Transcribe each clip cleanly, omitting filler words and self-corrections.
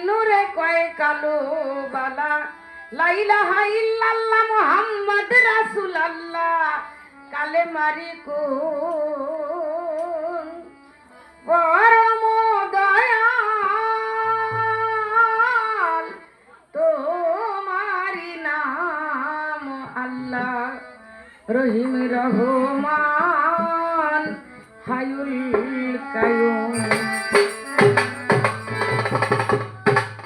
নূরে কয় কালো বালা লা ইলাহা ইল্লাল্লাহ মুহাম্মদ রাসূলুল্লাহ কালেমারি কোন পরম দয়াল তোমারি নাম আল্লাহ রহিম রহমান হায়ুল কায়ুম।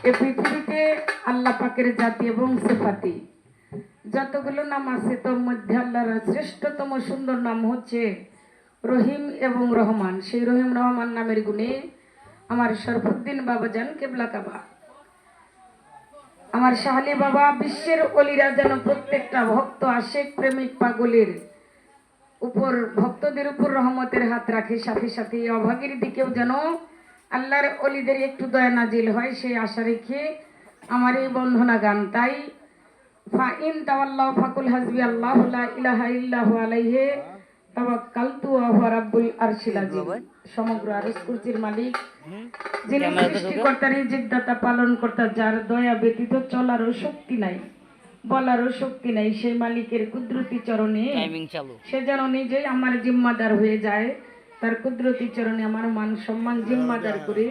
এ পৃথিবীতে আল্লাহ পাকের জাতি এবং সিফাতি যতগুলো নাম আছে তোর মধ্যে আল্লাহর শ্রেষ্ঠতম সুন্দর নাম হচ্ছে রহিম এবং রহমান। সেই রহিম রহমান নামের গুণে আমার শরফুদ্দিন বাবাজান কেবলা কাবা, আমার শাহলি বাবা, বিশ্বের অলিরা যেন প্রত্যেকটা ভক্ত আশেক প্রেমিক পাগলের উপর, ভক্তদের উপর রহমতের হাত রাখে, সাথে সাথে অভাগীর দিকেও যেন আল্লাহর অলিদের একটু দয়া নাজিল হয়, সেই আশা রেখে আমার এই বন্ধনা গান। তাই ফাইন তাওয়াল্লাহু ফাকুল হাসবি আল্লাহু লা ইলাহা ইল্লাহু আলাইহি তাওয়াক্কালতু ওয়া হুয়া রাব্বুল আরশিল আযীম। সমগ্র আরশ কুরসির মালিক, যিনি সৃষ্টিকর্তা, রিজিকদাতা, পালনকর্তা, যার দয়া ব্যতীত চলারও শক্তি নাই, বলারও শক্তি নাই, সেই মালিকের কুদরতি চরণে সে যেন নিজেই আমার জিম্মাদার হয়ে যায়। তার কুদরতি চরণে আমার মান সম্মান জিম্মাদার করে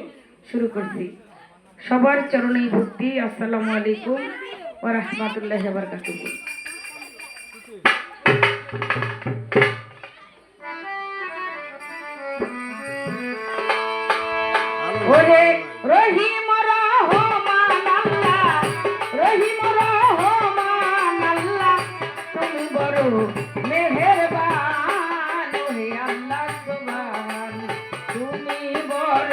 শুরু করছি। সবার চরণেই ভক্তি। আসসালামু আলাইকুম ওয়া রাহমাতুল্লাহি ওয়া বারাকাতুহু। ওরে রহিম রহমান আল্লাহ, রহিম রহমান আল্লাহ, তুমি বড় মেহেরবান। ওরে আল্লাহ সুবহান, তুমি বড়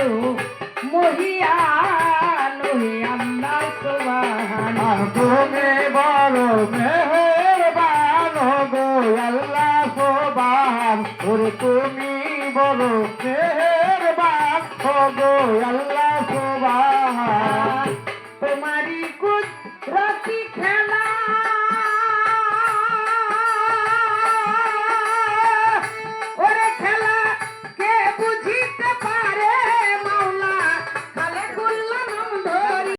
মহিয়ান। ওরে আল্লাহ সুবহান, তুমি বড় মেহেরবান গো আল্লাহ সুবহান। ওরে তুমি বড় মেহেরবান গো আল্লাহ